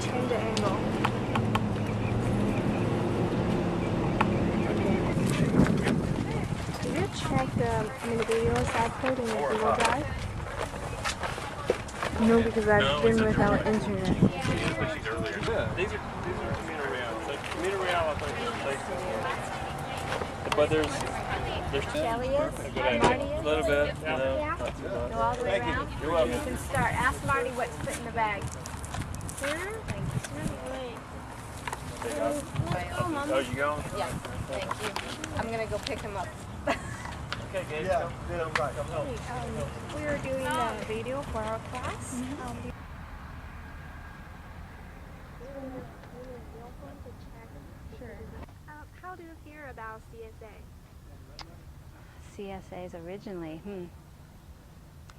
change the angle. Did you check the videos I put in the Google Drive? No, because I've been without internet. Yeah. These are commuter reals. Like commuter real, I think is basic. But there's Shelly is, Marty is. a little bit, you know. Yeah. Not too much. Go all the way Thank you. around. You're welcome. You can start. Ask Marty what to put in the bag. Here? Thank Oh, you going? you. Yeah, thank you. I'm going to go pick him up. Okay, Gabe. Yeah, right. Come help. We were doing a video for our class. Sure. How do you hear about CSA? CSAs originally,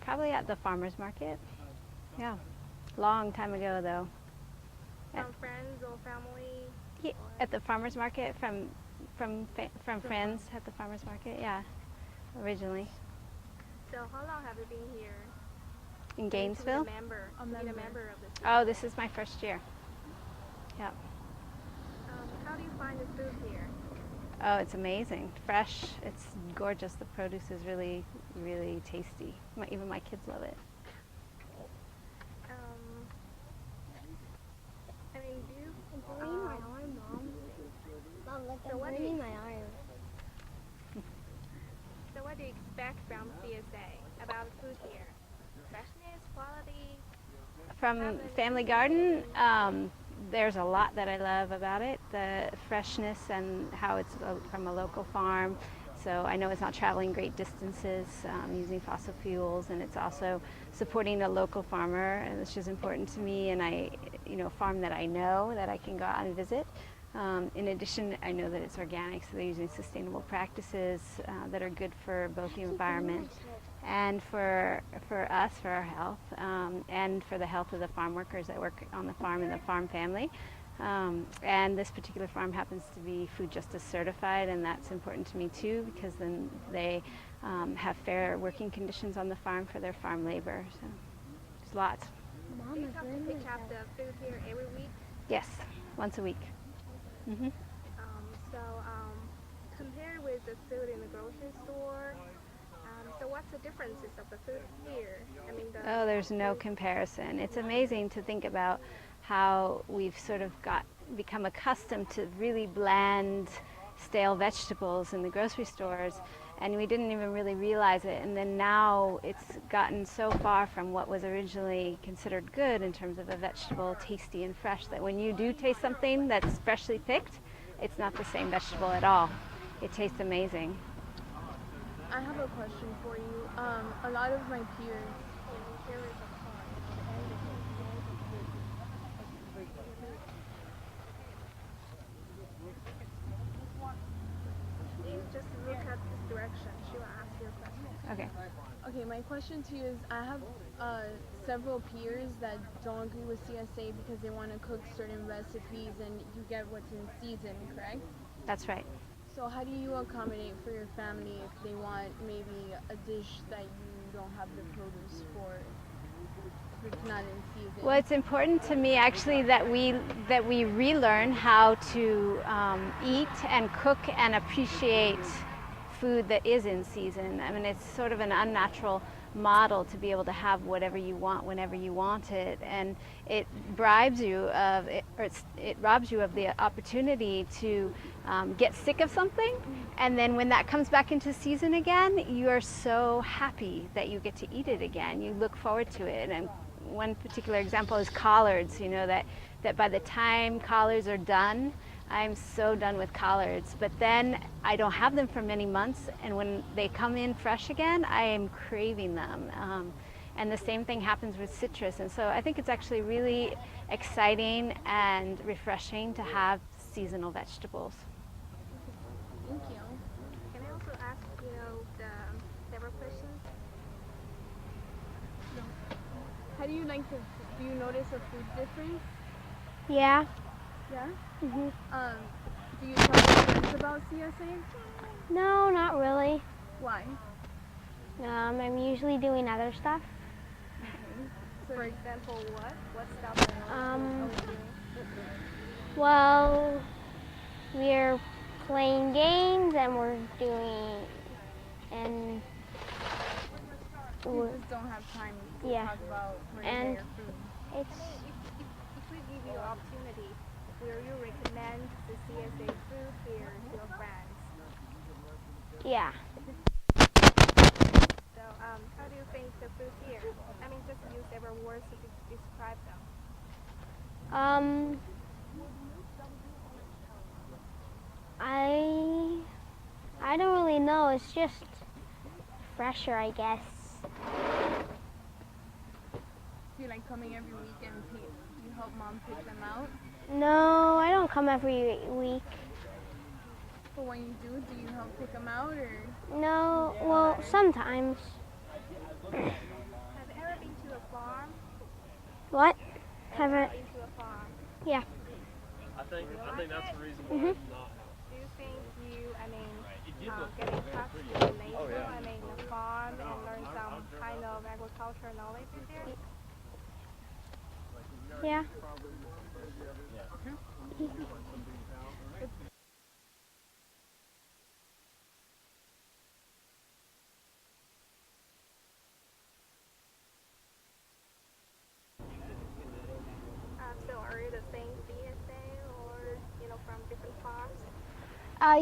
probably at the farmer's market. Yeah, long time ago though. From friends or family? Yeah, at the farmer's market, from friends at the farmer's market. Yeah, originally So how long have you been here? in Gainesville. A member of the team. Oh, this is my first year. Yeah. How do you find the food here? Oh, it's amazing, fresh. It's gorgeous. The produce is really, really tasty. Even my kids love it. I mean, do you? my arm, Mom. Mom, look, So I'm what do burning you- my arm. So what do you expect from CSA about food here? Freshness, quality? From Family Garden, there's a lot that I love about it. The freshness and how it's from a local farm. So I know it's not traveling great distances using fossil fuels, and it's also supporting a local farmer, which is important to me, and a farm that I know that I can go out and visit. In addition, I know that it's organic, so they're using sustainable practices that are good for both the environment and for us, for our health, and for the health of the farm workers that work on the farm and the farm family. And this particular farm happens to be food justice certified, and that's important to me too, because then they have fair working conditions on the farm for their farm labor. So there's lots. Do you have to pick up the food here every week? Yes, once a week. Mm-hmm. Compared with the food in the grocery store, so what's the differences of the food here? I mean, Oh, there's no comparison. It's amazing to think about how we've sort of become accustomed to really bland, stale vegetables in the grocery stores, and we didn't even really realize it. And then now it's gotten so far from what was originally considered good in terms of a vegetable, tasty and fresh, that when you do taste something that's freshly picked, it's not the same vegetable at all. It tastes amazing. I have a question for you. A lot of my peers, you just look at this direction. She will ask you a question. Okay. Okay, my question to you is, I have several peers that don't agree with CSA because they want to cook certain recipes and you get what's in season, correct? That's right. So how do you accommodate for your family if they want maybe a dish that you don't have the produce for, if it's not in season? Well, it's important to me actually that we relearn how to eat and cook and appreciate food that is in season. I mean, it's sort of an unnatural model to be able to have whatever you want whenever you want it, and it robs you of the opportunity to get sick of something, and then when that comes back into season again, you are so happy that you get to eat it again. You look forward to it. And one particular example is collards. You know that by the time collards are done, I'm so done with collards, but then I don't have them for many months, and when they come in fresh again, I am craving them. And the same thing happens with citrus, and so I think it's actually really exciting and refreshing to have seasonal vegetables. Thank you. Can I also ask, several questions? How do you do you notice a food difference? Yeah. Yeah? Mhm. Do you tell your friends about CSA? No, not really. Why? I'm usually doing other stuff. For example, what? What stuff are you doing? Well, we're playing games and we're doing and You we're, just don't have time to Yeah. talk about where to And- get your food. it's If we give you opportunity, will you recommend the CSA food here to your friends? yeah. So, how do you think the food here? I mean, just use several words to describe them. Um, I don't really know. It's just fresher, I guess. Do you like coming every week and do you help mom pick them out? No, I don't come every week. But when you do you help pick them out or? No, well, sometimes. Have you ever been to a farm? What? Haven't? Been to a farm? Yeah. I think that's the reason why it's not. Do you think get in touch with the nature, the farm, and learn some kind of agricultural knowledge there? Yeah. So are you the same CSA or, from different farms?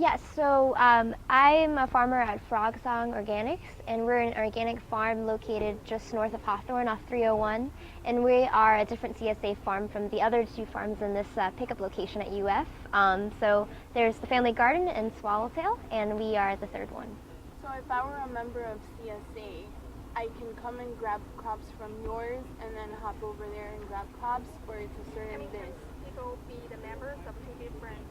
Yes, so I'm a farmer at Frog Song Organics, and we're an organic farm located just north of Hawthorne off 301, and we are a different CSA farm from the other two farms in this pickup location at UF. So there's the Family Garden and Swallowtail, and we are the third one. So if I were a member of CSA, I can come and grab crops from yours and then hop over there and grab crops, or it's a certain day? People be the members of two different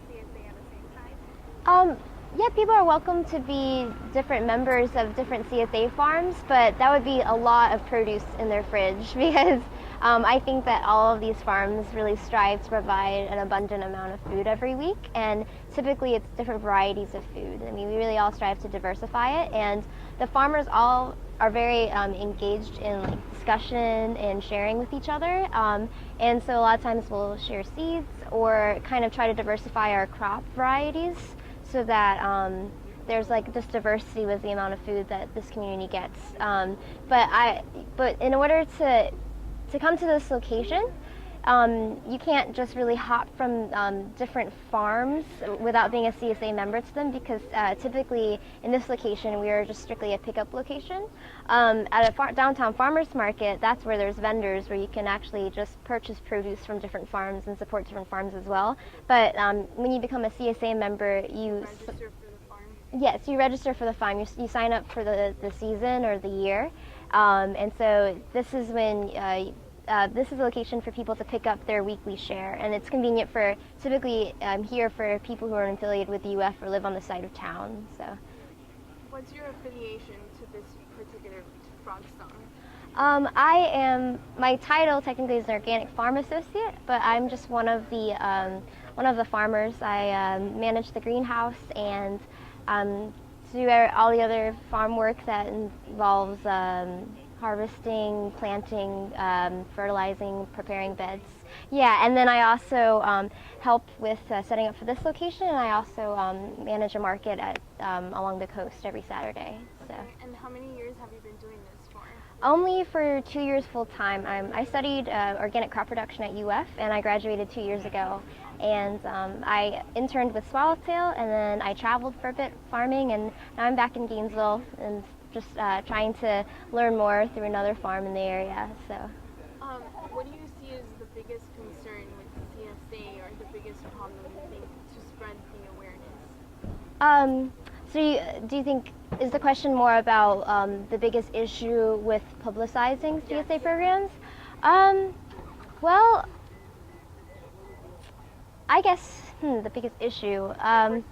CSA at the same time? Yeah, people are welcome to be different members of different CSA farms, but that would be a lot of produce in their fridge because I think that all of these farms really strive to provide an abundant amount of food every week, and typically it's different varieties of food. I mean, we really all strive to diversify it, and the farmers all are very engaged in discussion and sharing with each other, and so a lot of times we'll share seeds or kind of try to diversify our crop varieties so that there's just diversity with the amount of food that this community gets. But in order to come to this location, you can't just really hop from different farms without being a CSA member to them, because typically in this location we are just strictly a pickup location. At a downtown farmers market, that's where there's vendors where you can actually just purchase produce from different farms and support different farms as well. But when you become a CSA member, you Register for the farm? Yes, you register for the farm. You sign up for the season or the year, and so this is when this is a location for people to pick up their weekly share, and it's convenient for typically here for people who are affiliated with the UF or live on the side of town. So, What's your affiliation to this particular Frog Song? my title technically is an organic farm associate, but I'm just one of the farmers. I manage the greenhouse and do all the other farm work that involves harvesting, planting, fertilizing, preparing beds. Yeah, and then I also help with setting up for this location, and I also manage a market along the coast every Saturday. So. And how many years have you been doing this for? Only for 2 years full time. I studied organic crop production at UF, and I graduated 2 years ago. And I interned with Swallowtail, and then I traveled for a bit farming, and now I'm back in Gainesville and just trying to learn more through another farm in the area. So. What do you see as the biggest concern with CSA, or the biggest problem you think to spread the awareness? Do you think, is the question more about the biggest issue with publicizing CSA programs? Well, I guess the biggest issue. How many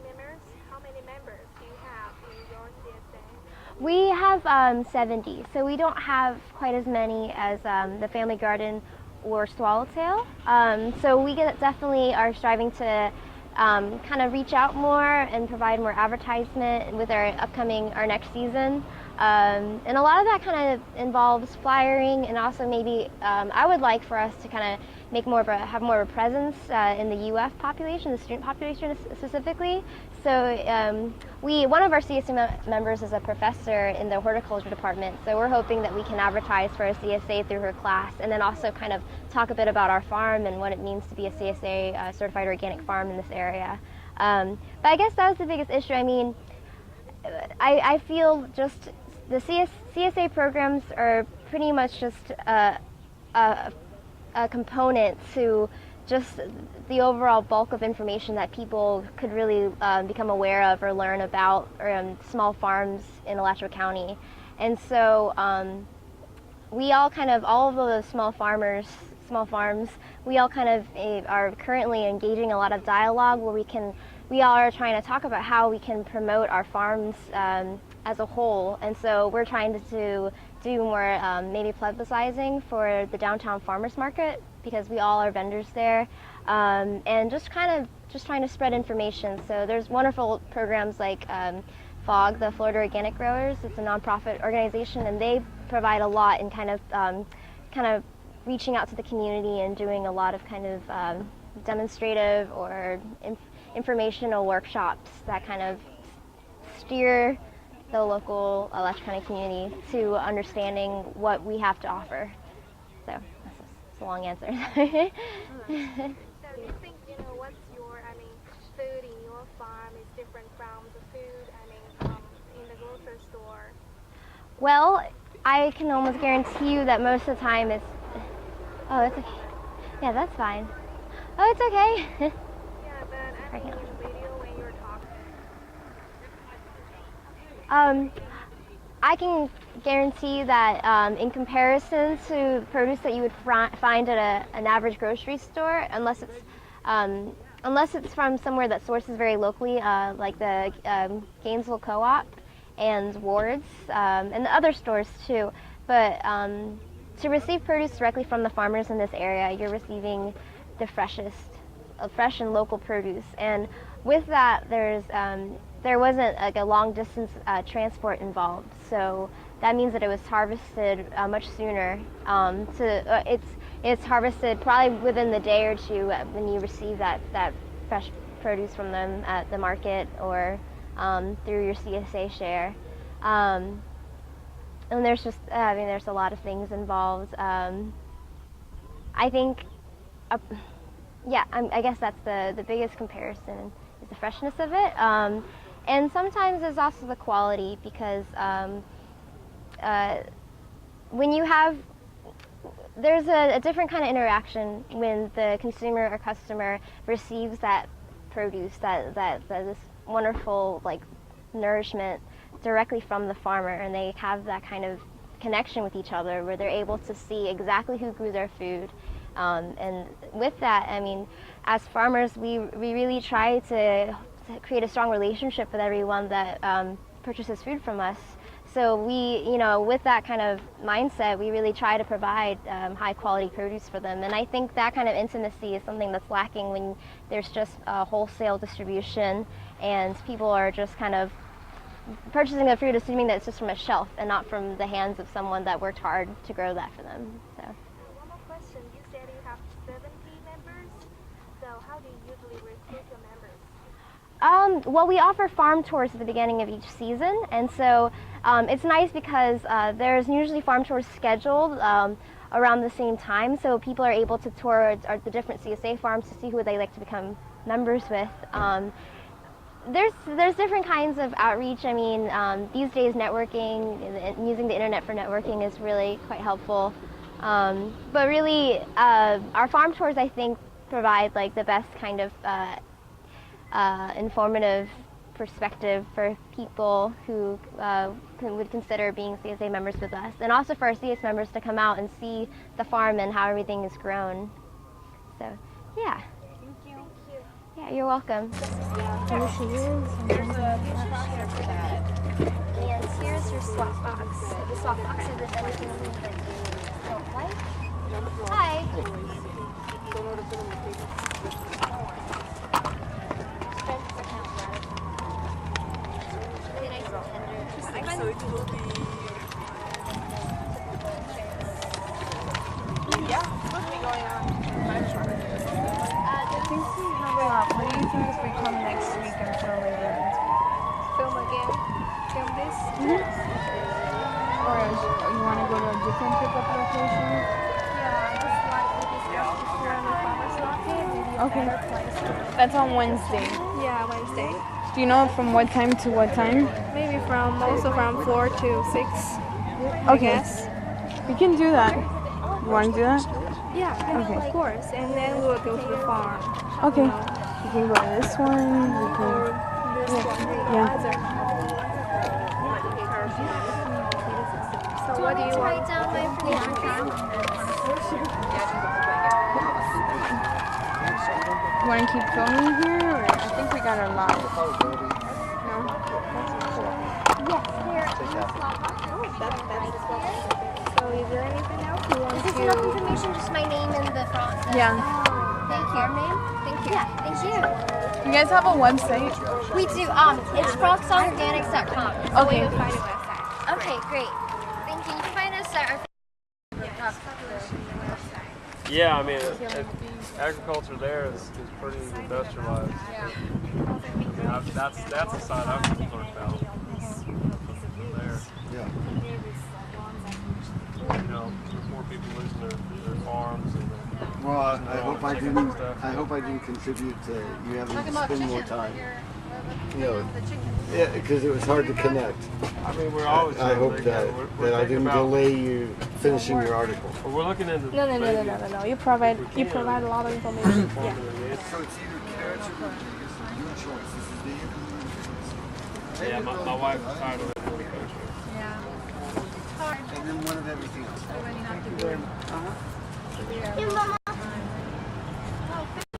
members do you have in your CSA? We have 70, so we don't have quite as many as the Family Garden or Swallowtail. So we definitely are striving to kind of reach out more and provide more advertisement with our next season. And a lot of that kind of involves flyering, and also maybe I would like for us to kind of have more of a presence in the UF population, the student population specifically. So one of our CSA members is a professor in the horticulture department, so we're hoping that we can advertise for a CSA through her class, and then also kind of talk a bit about our farm and what it means to be a CSA certified organic farm in this area. But I guess that was the biggest issue. I mean, I feel just the CSA programs are pretty much just a component to just the overall bulk of information that people could really become aware of or learn about small farms in Alachua County. And so we all all of the small farms, we all kind of are currently engaging a lot of dialogue where we all are trying to talk about how we can promote our farms as a whole. And so we're trying to do more maybe publicizing for the downtown farmers market, because we all are vendors there, and just trying to spread information. So there's wonderful programs like FOG, the Florida Organic Growers. It's a nonprofit organization, and they provide a lot in kind of reaching out to the community and doing a lot of demonstrative or informational workshops that kind of steer the local Alachua County community to understanding what we have to offer. So that's a long answer. So do you think, what's your, food in your farm is different from the food, in the grocery store? Well, I can almost guarantee you that most of the time it's, oh, that's okay. Yeah, that's fine. Oh, it's okay. Yeah, but in the video when you're talking. I can guarantee that in comparison to produce that you would find at an average grocery store, unless it's from somewhere that sources very locally, like the Gainesville Co-op and Ward's, and the other stores too. But to receive produce directly from the farmers in this area, you're receiving the fresh and local produce. And with that, there wasn't like a long distance transport involved. So that means that it was harvested much sooner. It's harvested probably within the day or two when you receive that fresh produce from them at the market or through your CSA share. And there's just, there's a lot of things involved. I think, I guess that's the biggest comparison is the freshness of it. And sometimes there's also the quality, because when you have, there's a different kind of interaction when the consumer or customer receives that produce, that this wonderful nourishment directly from the farmer, and they have that kind of connection with each other where they're able to see exactly who grew their food. And with that, as farmers, we really try to create a strong relationship with everyone that purchases food from us. So we, with that kind of mindset, we really try to provide high quality produce for them. And I think that kind of intimacy is something that's lacking when there's just wholesale distribution and people are just kind of purchasing the fruit assuming that it's just from a shelf and not from the hands of someone that worked hard to grow that for them. So. One more question. You said you have 70 members. So how do you usually recruit your members? Well, we offer farm tours at the beginning of each season, and so it's nice because there's usually farm tours scheduled around the same time, so people are able to tour the different CSA farms to see who they like to become members with. There's different kinds of outreach. These days networking and using the internet for networking is really quite helpful. But really, our farm tours, I think, provide the best kind of informative perspective for people who would consider being CSA members with us, and also for our CS members to come out and see the farm and how everything is grown. So, yeah. Thank you. Yeah, you're welcome. There she is. And here's your swap box. The swap box is if anything that you don't like. Hi. Really nice and tender. So it will be. Yeah, it's supposed to be going on. Okay. That's on Wednesday. Yeah, Wednesday. Do you know from what time to what time? Maybe also from 4 to 6. Okay. Yes. We can do that. You want to do that? Yeah, Okay. of course. And then we will go to the farm. Okay. We can go to this one. We can. This one. Yeah. So what do you want? Write down my information. You want to keep filming here, or I think we got our lot. No. So is there anything else you want Is this enough information? Just my name and the front. Yeah. Thank you. Our name? Thank you. Yeah, thank you. You guys have a website? We do. It's frogsonorganics.com. Okay. You'll find a website. Okay, great. Thank you. You can find us at our Yeah, I mean, agriculture there is pretty industrialized. Yeah. I mean, that's a side I've learned about. There. Yeah. You know, more people losing their farms and Well, I hope I didn't contribute to you having to spend more time. You know, yeah, because it was hard to connect. I mean, we're always. I hope that I didn't delay you finishing your article. Well, we're looking into. No. You provide a lot of information. Yeah. So it's either carrots or potatoes. Your choice. This is the Yeah, my wife is tired of living in the country. and then one of everything else. Yeah, Mama.